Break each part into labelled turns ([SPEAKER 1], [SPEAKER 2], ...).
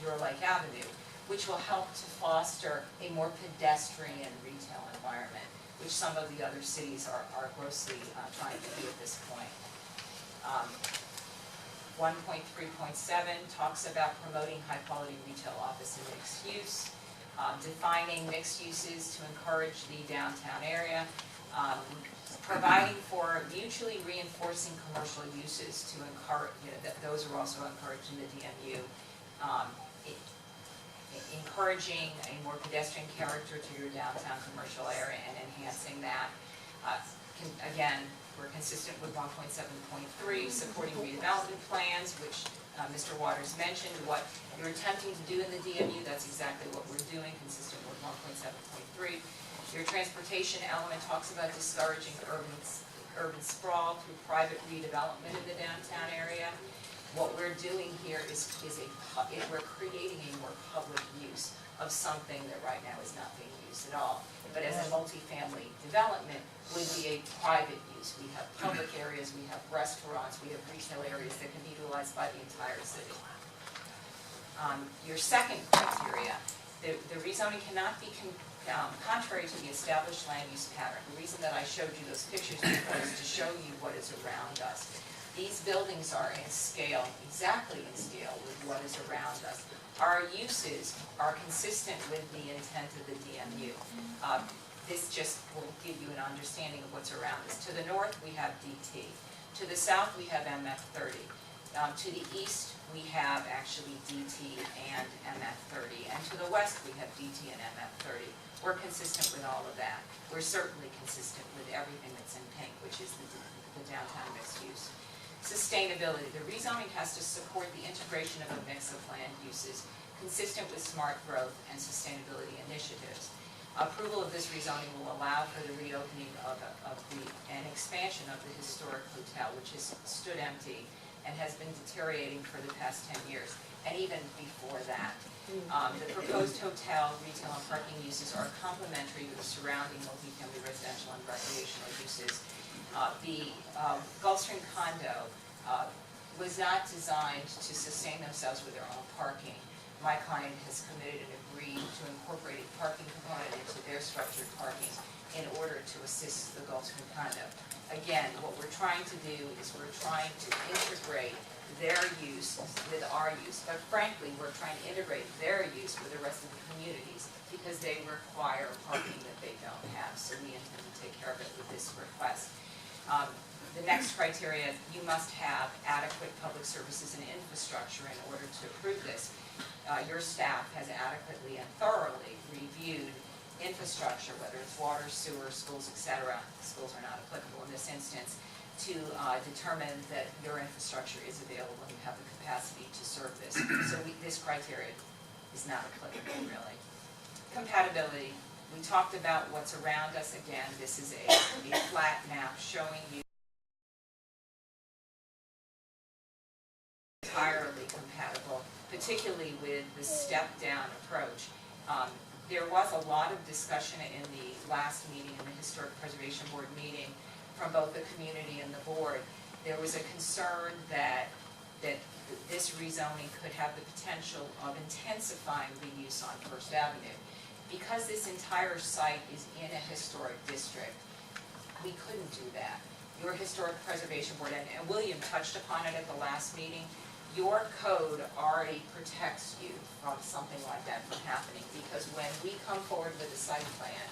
[SPEAKER 1] your Lake Avenue, which will help to foster a more pedestrian retail environment, which some of the other cities are grossly trying to do at this point. 1.3.7 talks about promoting high-quality retail office and mixed use, defining mixed uses to encourage the downtown area, providing for mutually reinforcing commercial uses to encourage, those are also encouraged in the DMU, encouraging a more pedestrian character to your downtown commercial area and enhancing that. Again, we're consistent with 1.7.3, supporting redevelopment plans, which Mr. Waters mentioned. What you're attempting to do in the DMU, that's exactly what we're doing, consistent with 1.7.3. Your transportation element talks about discouraging urban sprawl through private redevelopment in the downtown area. What we're doing here is we're creating a more public use of something that right now is not being used at all. But as a multifamily development would be a private use. We have public areas, we have restaurants, we have retail areas that can be utilized by the entire city. Your second criteria, the rezoning cannot be contrary to the established land use pattern. The reason that I showed you those pictures was to show you what is around us. These buildings are in scale, exactly in scale with what is around us. Our uses are consistent with the intent of the DMU. This just will give you an understanding of what's around us. To the north, we have DT. To the south, we have MF30. To the east, we have actually DT and MF30. And to the west, we have DT and MF30. We're consistent with all of that. We're certainly consistent with everything that's in pink, which is the downtown mixed use. Sustainability. The rezoning has to support the integration of a mix of land uses consistent with smart growth and sustainability initiatives. Approval of this rezoning will allow for the reopening and expansion of the historic hotel, which has stood empty and has been deteriorating for the past 10 years, and even before that. The proposed hotel, retail, and parking uses are complementary with the surrounding multifamily residential and recreational uses. The Gulfstream condo was not designed to sustain themselves with their own parking. My client has committed and agreed to incorporate a parking component into their structured parking in order to assist the Gulfstream condo. Again, what we're trying to do is we're trying to integrate their use with our use, but frankly, we're trying to integrate their use with the rest of the communities because they require parking that they don't have, so we intend to take care of it with this request. The next criteria, you must have adequate public services and infrastructure in order to approve this. Your staff has adequately and thoroughly reviewed infrastructure, whether it's water, sewer, schools, etc. Schools are not applicable in this instance, to determine that your infrastructure is available and you have the capacity to serve this. So this criteria is not applicable, really. Compatibility. We talked about what's around us. Again, this is a flat map showing you entirely compatible, particularly with the step-down approach. There was a lot of discussion in the last meeting, in the Historic Preservation Board meeting, from both the community and the board. There was a concern that this rezoning could have the potential of intensifying the use on First Avenue. Because this entire site is in a historic district, we couldn't do that. Your Historic Preservation Board, and William touched upon it at the last meeting, your code already protects you from something like that from happening, because when we come forward with a site plan,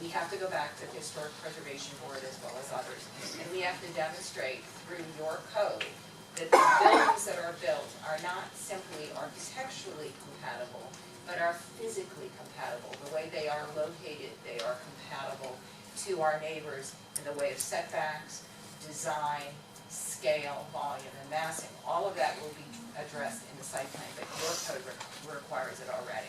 [SPEAKER 1] we have to go back to the Historic Preservation Board as well as others, and we have to demonstrate through your code that the buildings that are built are not simply architecturally compatible, but are physically compatible. The way they are located, they are compatible to our neighbors in the way of setbacks, design, scale, volume, and massing. All of that will be addressed in the site plan, but your code requires it already.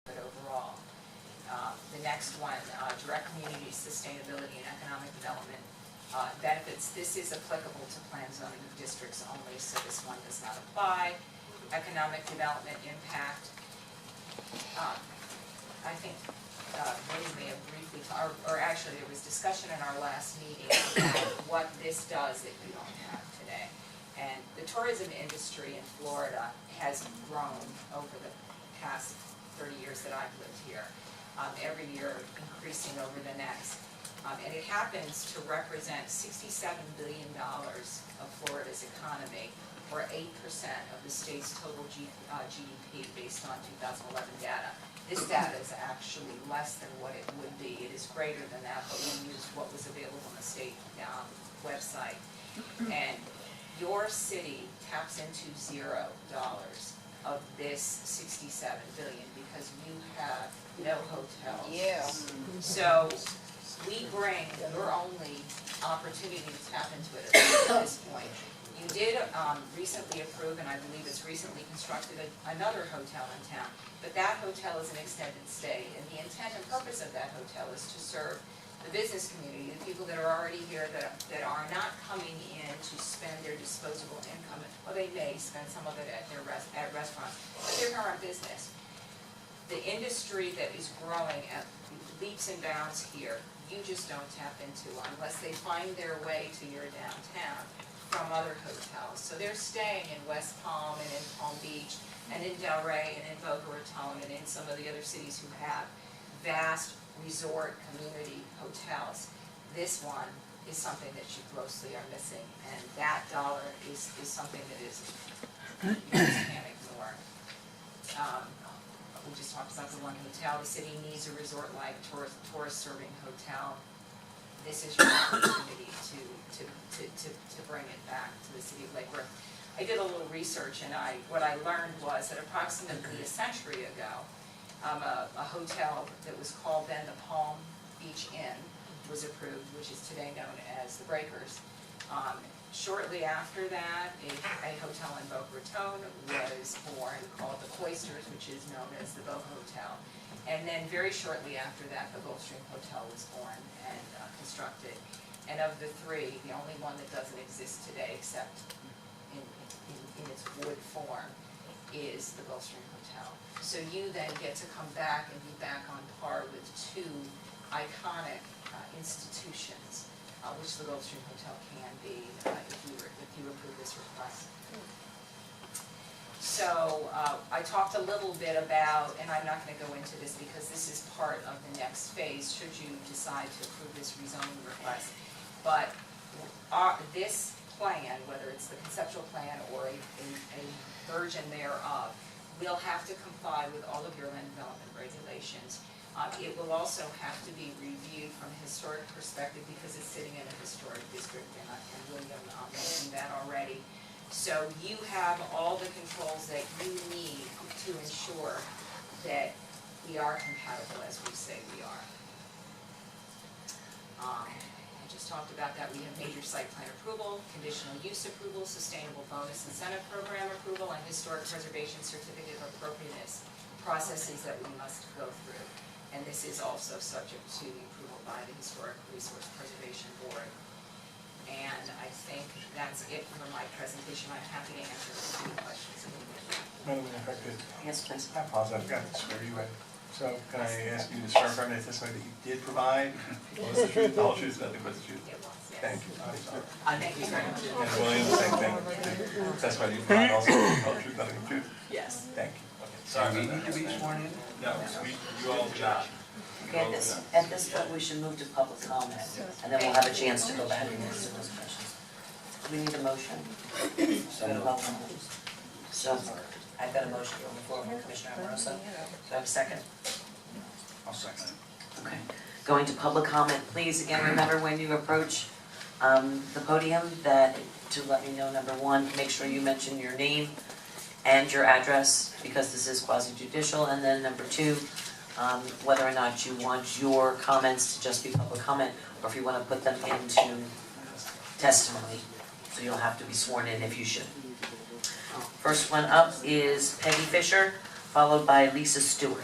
[SPEAKER 1] But overall, the next one, direct community sustainability and economic development benefits. This is applicable to plan zoning of districts districts only, so this one does not apply. Economic development impact. I think Woody may have briefly, or actually there was discussion in our last meeting about what this does that you don't have today. And the tourism industry in Florida has grown over the past 30 years that I've lived here, every year increasing over the next. And it happens to represent $67 billion of Florida's economy, or 8% of the state's total GDP based on 2011 data. This data is actually less than what it would be. It is greater than that, but we used what was available on the state website. And your city taps into $0 of this $67 billion because you have no hotels.
[SPEAKER 2] Yeah.
[SPEAKER 1] So we bring your only opportunity to tap into it at this point. You did recently approve, and I believe it's recently constructed, another hotel in town. But that hotel is an extended stay, and the intent and purpose of that hotel is to serve the business community, the people that are already here that are not coming in to spend their disposable income. Well, they may spend some of it at their restaurants, but they're here on business. The industry that is growing at leaps and bounds here, you just don't tap into unless they find their way to your downtown from other hotels. So they're staying in West Palm and in Palm Beach and in Delray and in Boca Raton and in some of the other cities who have vast resort community hotels. This one is something that you grossly are missing, and that dollar is something that you just can't ignore. We just talked about the one hotel. The city needs a resort-like tourist-serving hotel. This is your opportunity to bring it back to the city of Lake Worth. I did a little research, and what I learned was that approximately a century ago, a hotel that was called then the Palm Beach Inn was approved, which is today known as the Breakers. Shortly after that, a hotel in Boca Raton was born called the Cloisters, which is known as the Boca Hotel. And then very shortly after that, the Gulfstream Hotel was born and constructed. And of the three, the only one that doesn't exist today, except in its wood form, is the Gulfstream Hotel. So you then get to come back and be back on par with two iconic institutions, which the Gulfstream Hotel can be if you approve this request. So I talked a little bit about, and I'm not going to go into this because this is part of the next phase should you decide to approve this rezoning request, but this plan, whether it's the conceptual plan or a version thereof, will have to comply with all of your land development regulations. It will also have to be reviewed from a historic perspective because it's sitting in a historic district, and William mentioned that already. So you have all the controls that you need to ensure that we are compatible as we say we are. I just talked about that. We have major site plan approval, conditional use approval, sustainable bonus incentive program approval, and historic preservation certificate of appropriateness processes that we must go through. And this is also subject to approval by the Historic Resource Preservation Board. And I think that's it for my presentation. I'm happy to answer any questions.
[SPEAKER 3] Madam Mayor, if I could.
[SPEAKER 2] Yes, please.
[SPEAKER 3] I apologize, I forgot to swear you in. So can I ask you to swear affirm that testimony that you did provide was the truth, the whole truth, nothing but the truth?
[SPEAKER 1] It was, yes.
[SPEAKER 3] Thank you. I'm sorry.
[SPEAKER 1] Thank you very much.
[SPEAKER 3] And William, same thing. Testimony you provide also, the whole truth, nothing but the truth?
[SPEAKER 1] Yes.
[SPEAKER 3] Thank you. Okay.
[SPEAKER 4] Do
[SPEAKER 3] Sorry
[SPEAKER 4] we
[SPEAKER 3] about
[SPEAKER 4] need to
[SPEAKER 3] that.
[SPEAKER 4] be sworn in?
[SPEAKER 3] No, you all do not.
[SPEAKER 2] Okay, at this point, we should move to public comment, and then we'll have a chance to go back and answer those questions. We need a motion. So, I've got a motion on the floor from Commissioner Amoroso. Do I have a second?
[SPEAKER 4] I'll second it.
[SPEAKER 2] Okay. Going to public comment, please, again, remember when you approach the podium that to let me know, number one, make sure you mention your name and your address, because this is quasi-judicial, and then number two, whether or not you want your comments to just be public comment, or if you want to put them into testimony. So you'll have to be sworn in if you should. First one up is Peggy Fisher, followed by Lisa Stewart.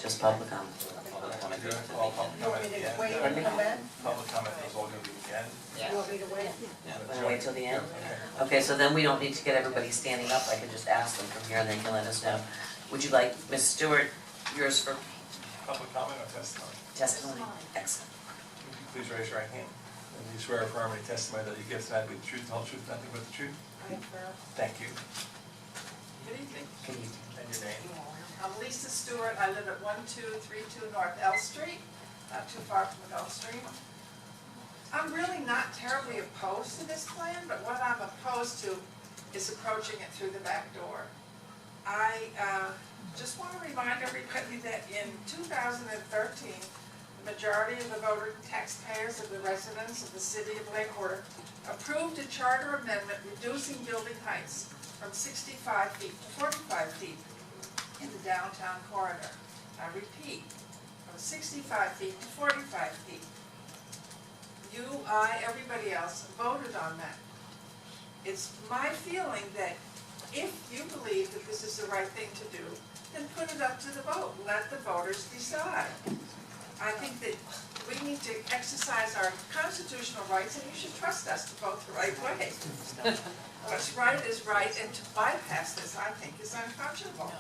[SPEAKER 2] Just public comment.
[SPEAKER 4] Public comment.
[SPEAKER 3] You're gonna call public comment at the end.
[SPEAKER 5] Wait,
[SPEAKER 2] Pardon me?
[SPEAKER 5] come back?
[SPEAKER 3] Public comment is all gonna be at the end.
[SPEAKER 5] You want me to wait?
[SPEAKER 2] Wanna wait till the end?
[SPEAKER 3] Yeah,
[SPEAKER 2] Okay, so then we don't need to get everybody standing up, I can just ask them from here and they can let us know. Would you like, Ms. Stewart, yours for
[SPEAKER 3] okay. Public comment or testimony?
[SPEAKER 2] testimony? Excellent.
[SPEAKER 3] Would you please raise your right hand? And you swear or affirm any testimony that you give tonight will be the truth, the whole truth, nothing but the truth? Thank you.
[SPEAKER 6] Good evening.
[SPEAKER 2] Can you,
[SPEAKER 3] And your name?
[SPEAKER 6] I'm Lisa Stewart. I live at 1232 North L Street, not too far from the Gulfstream. I'm really not terribly opposed to this plan, but what I'm opposed to is approaching it through the back door. I just want to remind everybody that in 2013, the majority of the voter taxpayers of the residents of the city of Lakewater approved a charter amendment reducing building heights from 65 feet to 45 feet in the downtown corridor. I repeat, from 65 feet to 45 feet. You, I, everybody else voted on that. It's my feeling that if you believe that this is the right thing to do, then put it up to the vote, let the voters decide. I think that we need to exercise our constitutional rights, and you should trust us to vote the right way. What's right is right, and to bypass this, I think, is unconscionable.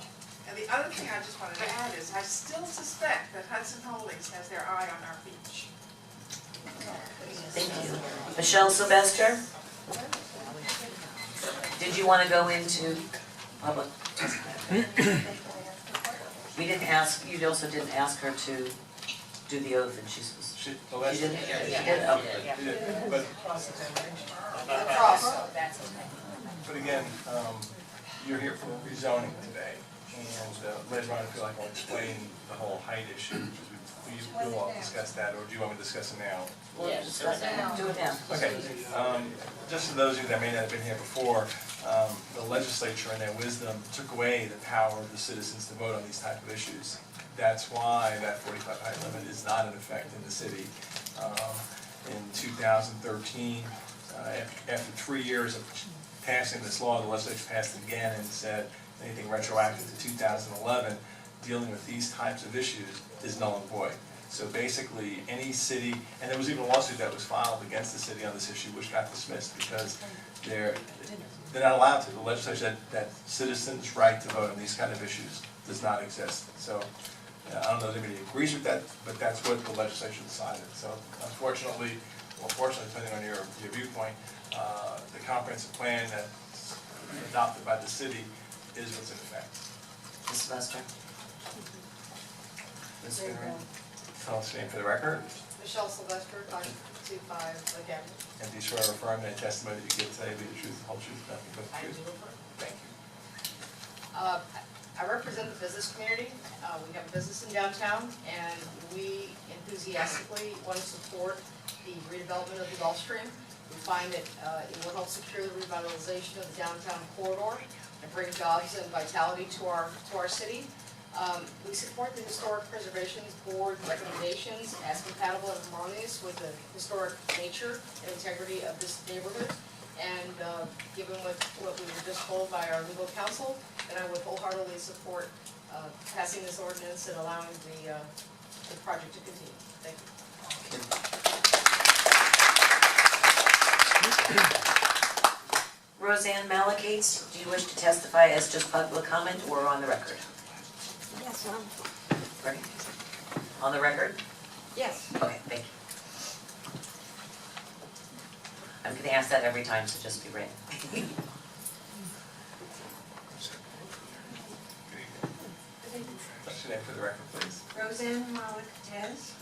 [SPEAKER 6] And the other thing I just wanted to add is, I still suspect that Hudson Holdings has their eye on our beach.
[SPEAKER 2] thank you. Michelle Sylvester? Did you want to go into public testimony? We didn't ask, you also didn't ask her to do the oath, and she was,
[SPEAKER 3] The
[SPEAKER 2] she
[SPEAKER 3] last.
[SPEAKER 2] didn't? She did, okay.
[SPEAKER 3] Yeah, but
[SPEAKER 1] So that's okay.
[SPEAKER 3] But again, you're here for rezoning today, and later on, I feel like I'll explain the whole height issue, because we'll all discuss that, or do you want me to discuss it now?
[SPEAKER 2] We'll discuss it. Do it now.
[SPEAKER 3] Okay, just for those of you that may not have been here before, the legislature in their wisdom took away the power of the citizens to vote on these type of issues. That's why that 45 height limit is not in effect in the city. In 2013, after 3 years of passing this law, the legislature passed it again and said anything retroactive to 2011 dealing with these types of issues is null and void. So basically, any city, and there was even a lawsuit that was filed against the city on this issue, which got dismissed because they're not allowed to. The legislature said that citizens' right to vote on these kind of issues does not exist. So I don't know if anybody agrees with that, but that's what the legislature decided. So unfortunately, well, fortunately, depending on your viewpoint, the comprehensive plan that's adopted by the city is what's in effect.
[SPEAKER 2] Ms. Sylvester?
[SPEAKER 3] Ms. Finneran, tell us your name for the record,
[SPEAKER 5] Michelle Sylvester, 525 again.
[SPEAKER 3] and do you swear or affirm that testimony that you give today will be the truth, the whole truth, nothing but the
[SPEAKER 5] I do
[SPEAKER 3] truth?
[SPEAKER 5] affirm.
[SPEAKER 3] Thank you.
[SPEAKER 5] I represent the business community. We have a business in downtown, and we enthusiastically want to support the redevelopment of the Gulfstream. We find that it will help secure the revitalization of the downtown corridor and bring jobs and vitality to our city. We support the Historic Preservation Board recommendations as compatible and harmonious with the historic nature and integrity of this neighborhood. And given what we were just told by our legal counsel, then I would wholeheartedly support passing this ordinance and allowing the project to continue. Thank you.
[SPEAKER 2] Roseanne Malakates, do you wish to testify as just public comment or on the record?
[SPEAKER 7] Yes,
[SPEAKER 2] Ready? On the record?
[SPEAKER 7] yes.
[SPEAKER 2] Okay, thank you. I'm gonna ask that every time, so just be ready.
[SPEAKER 3] What's your name for the record, please?
[SPEAKER 7] Roseanne Malak-Tez,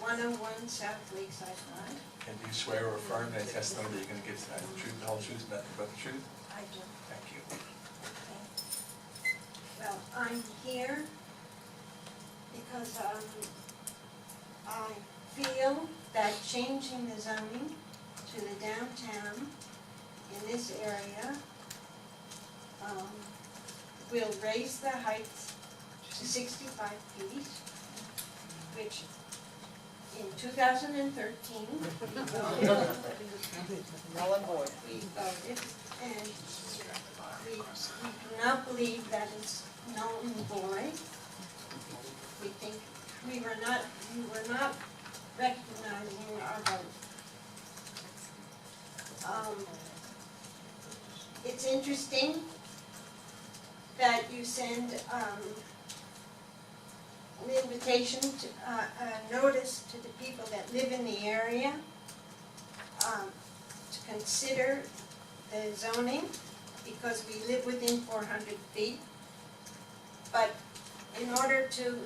[SPEAKER 7] 101 South Lakeside Drive.
[SPEAKER 3] And do you swear or affirm that testimony that you're going to give tonight the truth, the whole truth, nothing but the truth?
[SPEAKER 7] I do.
[SPEAKER 3] Thank you.
[SPEAKER 7] Well, I'm here because I feel that changing the zoning to the downtown in this area will raise the heights to 65 feet, which in 2013
[SPEAKER 5] Null and void.
[SPEAKER 7] we voted, and we do not believe that it's null and void. We think were not recognizing our vote. It's interesting that you send an invitation to, a notice to the people that live in the area to consider the zoning, because we live within 400 feet. But in order to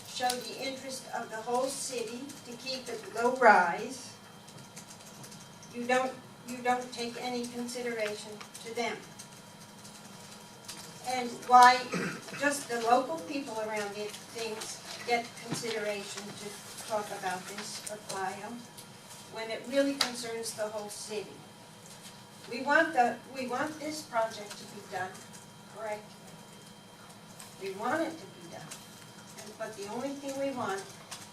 [SPEAKER 7] show the interest of the whole city to keep it low rise, you don't take any consideration to them. And why just the local people around it things get consideration to talk about this or file, when it really concerns the whole city. We want this project to be done correctly. We want it to be done. But the only thing we want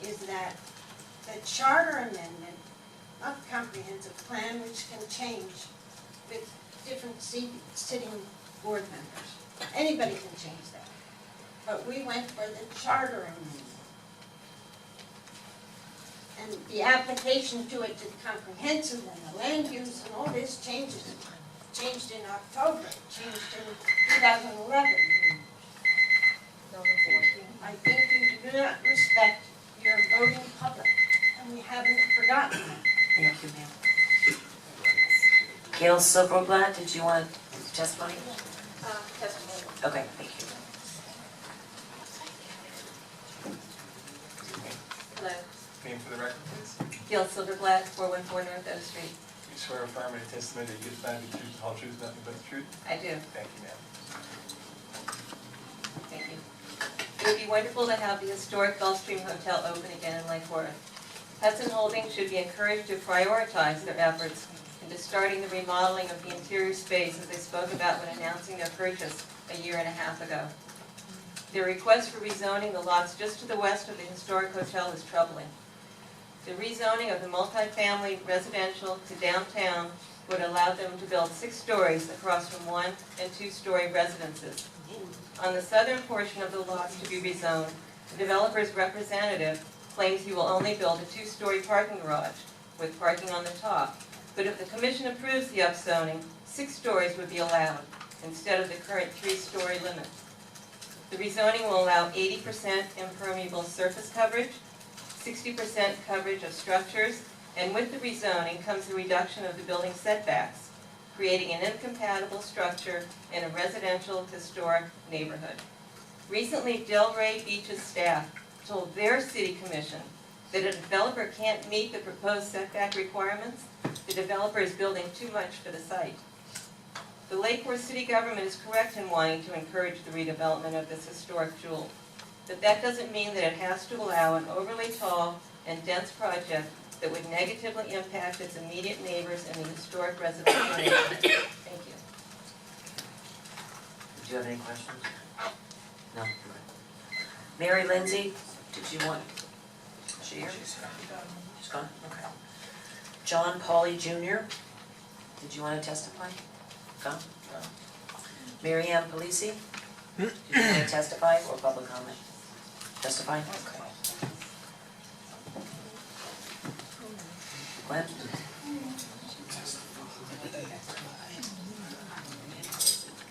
[SPEAKER 7] is that the charter amendment, not comprehensive plan, which can change with different sitting board members. Anybody can change that. But we went for the charter amendment. And the application to it, to the comprehensive and the land use and all this changed in October, changed in 2011. I think you do not respect your voting public, and we haven't forgotten that.
[SPEAKER 2] Thank you, ma'am. Gail Silverblatt, did you want testimony?
[SPEAKER 8] Testimony.
[SPEAKER 2] Okay, thank you.
[SPEAKER 8] Hello.
[SPEAKER 3] Name for the record, please.
[SPEAKER 8] Gail Silverblatt, 414 North Oak Street.
[SPEAKER 3] You swear or affirm any testimony that you give the truth, the whole truth, nothing but the truth?
[SPEAKER 8] I do.
[SPEAKER 3] Thank you, ma'am.
[SPEAKER 8] Thank you. It would be wonderful to have the historic Gulfstream Hotel open again in Lake Forest. Hudson Holdings should be encouraged to prioritize their efforts into starting the remodeling of the interior space as they spoke about when announcing their purchase a year and a half ago. Their request for rezoning the lots just to the west of the historic hotel is troubling. The rezoning of the multifamily residential to downtown would allow them to build 6 stories across from 1- and 2-story residences. On the southern portion of the lots to be rezoned, the developer's representative claims he will only build a 2-story parking garage with parking on the top. But if the commission approves the upzoning, 6 stories would be allowed instead of the current 3-story limit. The rezoning will allow 80% impermeable surface coverage, 60% coverage of structures, and with the rezoning comes a reduction of the building setbacks, creating an incompatible structure in a residential historic neighborhood. Recently, Delray Beach's staff told their city commission that if a developer can't meet the proposed setback requirements, the developer is building too much for the site. The Lake Forest city government is correct in wanting to encourage the redevelopment of this historic jewel, but that doesn't mean that it has to allow an overly tall and dense project that would negatively impact its immediate neighbors in the historic residential neighborhood. Thank you.
[SPEAKER 2] Do you have any questions? No? Good. Mary Lindsay, did you want? Is she here? She's gone? Okay. John Pauley Jr., did you want to testify? Gone? No. Mary Ann Polisi, did you want to testify or public comment? Testify? Okay. Glenn?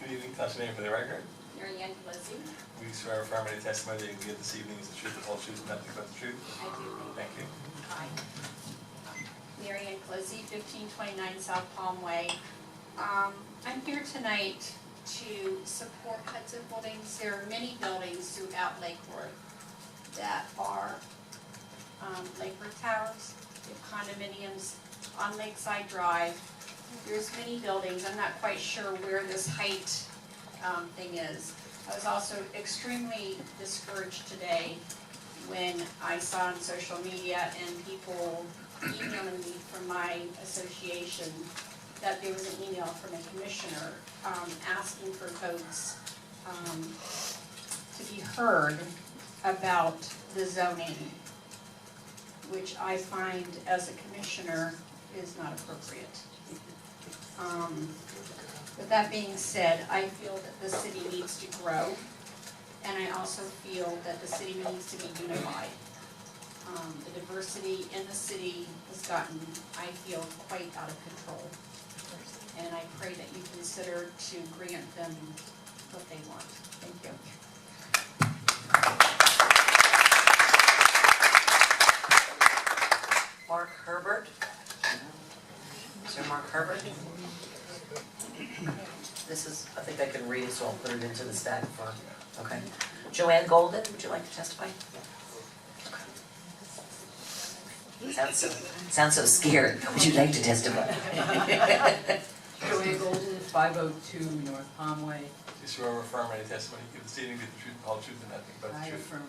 [SPEAKER 3] Good evening, touch your name for the record.
[SPEAKER 9] Mary Ann Polisi.
[SPEAKER 3] We swear or affirm any testimony that you give this evening is the truth, the whole truth, nothing but the truth?
[SPEAKER 9] I do.
[SPEAKER 3] Thank you.
[SPEAKER 9] Hi. Mary Ann Polisi, 1529 South Palm Way. I'm here tonight to support Hudson Holdings. There are many buildings throughout Lake Worth that are Lake Worth Towers, we have condominiums on Lakeside Drive. There's many buildings. I'm not quite sure where this height thing is. I was also extremely discouraged today when I saw on social media and people emailing me from my association that there was an email from a commissioner asking for votes to be heard about the zoning, which I find as a commissioner is not appropriate. With that being said, I feel that the city needs to grow, and I also feel that the city needs to be unified. The diversity in the city has gotten, I feel, quite out of control. And I pray that you consider to grant them what they want. Thank you.
[SPEAKER 2] Mark Herbert. Sir Mark Herbert. This is, I think I can read it, so I'll put it into the stack for, okay. Joanne Golden, would you like to testify? Sounds so scared. Would you like to testify?
[SPEAKER 10] Joanne Golden, 502 North Palmway.
[SPEAKER 3] You swear or affirm any testimony you give this evening, be the truth, the whole truth, and nothing but the
[SPEAKER 10] I
[SPEAKER 3] truth?
[SPEAKER 10] affirm.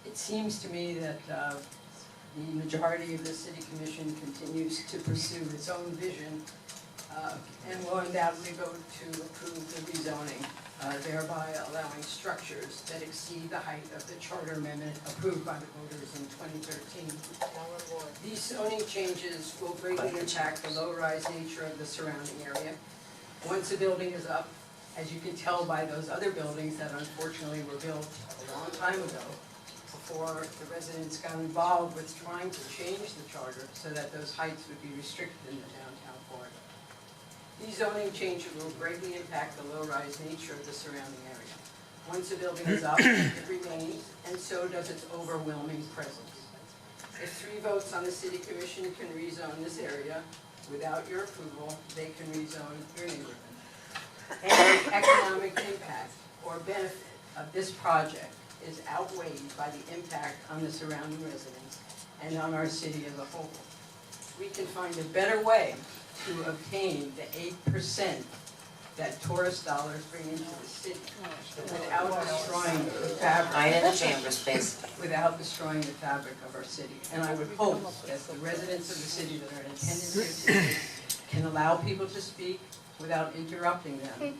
[SPEAKER 10] It seems to me that the majority of the city commission continues to pursue its own vision and will undoubtedly vote to approve the rezoning, thereby allowing structures that exceed the height of the charter amendment approved by the voters in 2013. These zoning changes will greatly impact the low-rise nature of the surrounding area. Once a building is up, as you can tell by those other buildings that unfortunately were built a long time ago, before the residents got involved with trying to change the charter so that those heights would be restricted in the downtown core. These zoning changes will greatly impact the low-rise nature of the surrounding area. Once a building is up, it remains, and so does its overwhelming presence. If 3 votes on the city commission can rezone this area, without your approval, they can rezone your neighborhood. Any economic impact or benefit of this project is outweighed by the impact on the surrounding residents and on our city as a whole. We can find a better way to obtain the 8% that tourist dollars bring into the city without destroying the fabric.
[SPEAKER 2] Right in the chambers, please.
[SPEAKER 10] Without destroying the fabric of our city. And I would hope that the residents of the city that are in attendance here today can allow people to speak without interrupting them.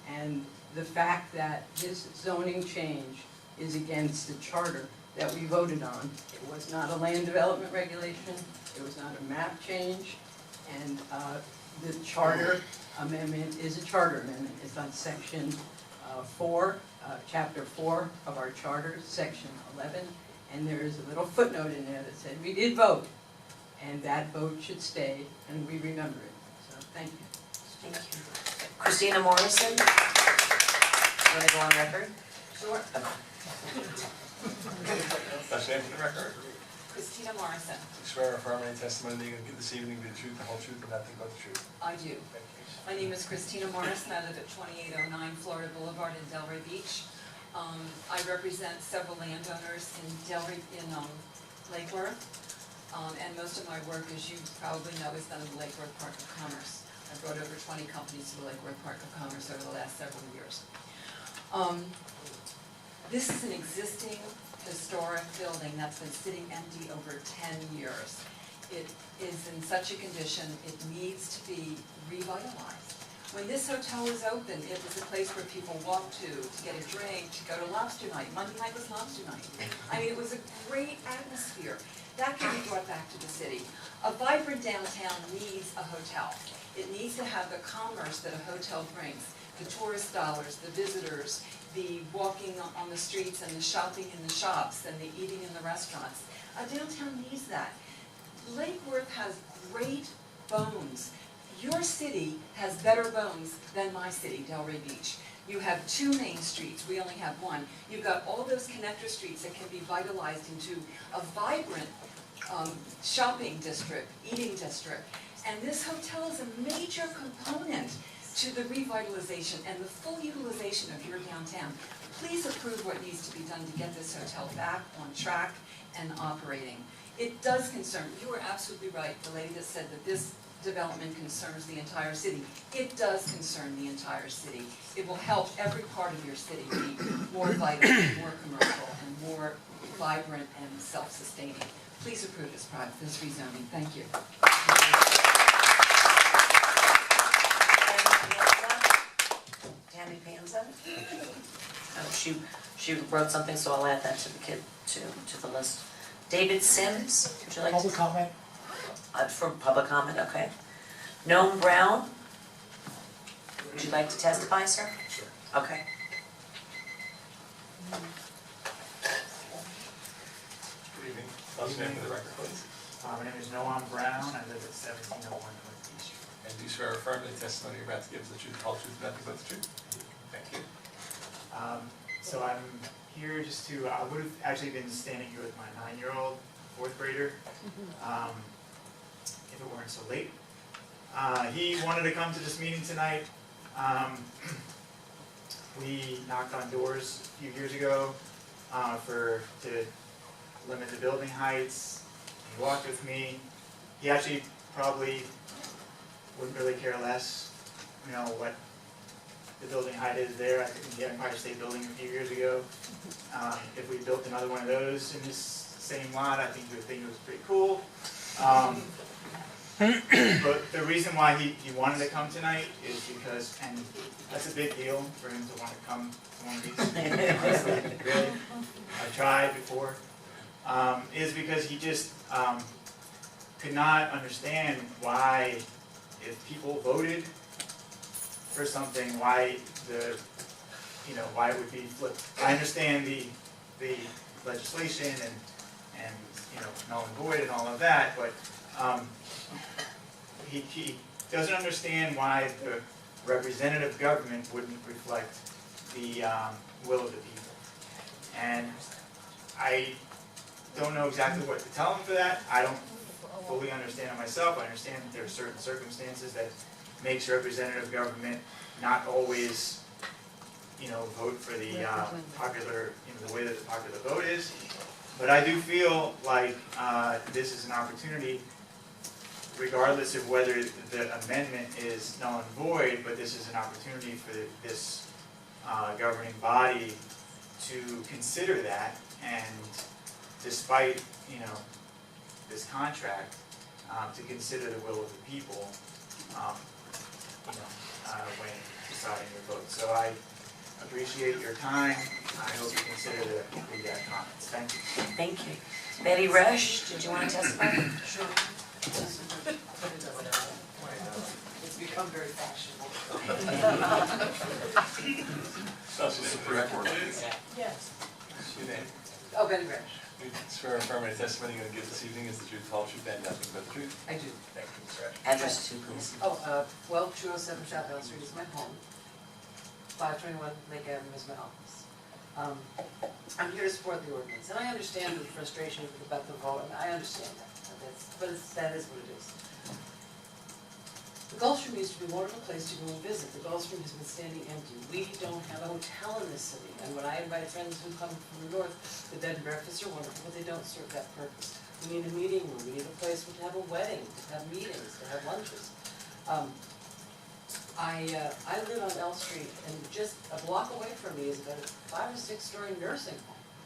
[SPEAKER 10] And the fact that this zoning change is against the charter that we voted on. It was not a land development regulation, it was not a map change, and the charter amendment is a charter amendment. It's on section 4, chapter 4 of our charter, section 11, and there is a little footnote in there that said we did vote, and that vote should stay, and we remember it. So, thank you.
[SPEAKER 2] Thank you. Christina Morrison? You want to go on record?
[SPEAKER 1] Sure.
[SPEAKER 3] That's your name for the record.
[SPEAKER 1] Christina Morrison.
[SPEAKER 3] You swear or affirm any testimony that you're going to give this evening, be the truth, the whole truth, and nothing but the truth?
[SPEAKER 1] I do. My name is Christina Morrison. I live at 2809 Florida Boulevard in Delray Beach. I represent several landowners in Lake Worth, and most of my work, as you probably know, is done in the Lake Worth Park of Commerce. I brought over 20 companies to the Lake Worth Park of Commerce over the last several years. This is an existing historic building that's been sitting empty over 10 years. It is in such a condition, it needs to be revitalized. When this hotel was open, it was a place where people walked to get a drink, to go to lobster night. Monday night was lobster night. I mean, it was a great atmosphere. That can be brought back to the city. A vibrant downtown needs a hotel. It needs to have the commerce that a hotel brings, the tourist dollars, the visitors, the walking on the streets and the shopping in the shops and the eating in the restaurants. A downtown needs that. Lake Worth has great bones. Your city has better bones than my city, Delray Beach. You have 2 main streets, we only have 1. You've got all those connector streets that can be vitalized into a vibrant shopping district, eating district. And this hotel is a major component to the revitalization and the full utilization of your downtown. Please approve what needs to be done to get this hotel back on track and operating. It does concern, you were absolutely right, the lady that said that this development concerns the entire city. It does concern the entire city. It will help every part of your city be more vital, more commercial, and more vibrant and self-sustaining. Please approve this project, this rezoning. Thank you.
[SPEAKER 2] Tammy Panza? Oh, she wrote something, so I'll add that to the list. David Sims, would you like to?
[SPEAKER 11] Public comment?
[SPEAKER 2] For public comment, okay. Noam Brown, would you like to testify, sir?
[SPEAKER 3] Sure.
[SPEAKER 2] Okay.
[SPEAKER 3] Good evening. Tell us your name for the record, please.
[SPEAKER 11] My name is Noam Brown, I live at 1701 North East Street.
[SPEAKER 3] And do you swear or affirm that the testimony you're about to give is the truth, the whole truth, and nothing but the truth? Thank you.
[SPEAKER 11] So I'm here just to, I would have actually been standing here with my 9-year-old, 4th grader, if it weren't so late. He wanted to come to this meeting tonight. We knocked on doors a few years ago to limit the building heights. He walked with me. He actually probably wouldn't really care less, you know, what the building height is there. I think the Empire State Building a few years ago. If we built another one of those in this same lot, I think he would think it was pretty cool. But the reason why he wanted to come tonight is because, and that's a big deal for him to want to come to one of these, honestly, really. I tried before, is because he just could not understand why, if people voted for something, why why it would be flipped. I understand the legislation and null and void and all of that, but he doesn't understand why the representative government wouldn't reflect the will of the people. And I don't know exactly what to tell him for that. I don't fully understand it myself. I understand that there are certain circumstances that makes representative government not always, vote for the popular, the way that the popular vote is. But I do feel like this is an opportunity, regardless of whether the amendment is null and void, but this is an opportunity for this governing body to consider that, and despite, this contract, to consider the will of the people, when deciding your vote. So I appreciate your time. I hope you consider the comments. Thank you.
[SPEAKER 2] Thank you. Betty Resch, did you want to testify?
[SPEAKER 12] Sure. It's become very fashionable.
[SPEAKER 3] So this is the record, please.
[SPEAKER 12] Yes.
[SPEAKER 3] Your name?
[SPEAKER 12] Oh, Betty Resch.
[SPEAKER 3] You swear or affirm any testimony you're going to give this evening is the truth, the whole truth, and nothing but the truth?
[SPEAKER 12] I do.
[SPEAKER 3] Thank you, Ms. Resch.
[SPEAKER 2] Address 2, please.
[SPEAKER 12] 12207 South Elm Street is my home. 521 Lake Avenue is my office. I'm here to support the ordinance, and I understand the frustration about the vote, and I understand that. That is what it is. The Gulfstream used to be a wonderful place to go and visit. The Gulfstream has been standing empty. We don't have a hotel in this city, and when I invite friends who come from the north, the bed and breakfasts are wonderful, but they don't serve that purpose. We need a meeting room. We need a place to have a wedding, to have meetings, to have lunches. I live on L Street, and just a block away from me is about a 5- or 6-story nursing home.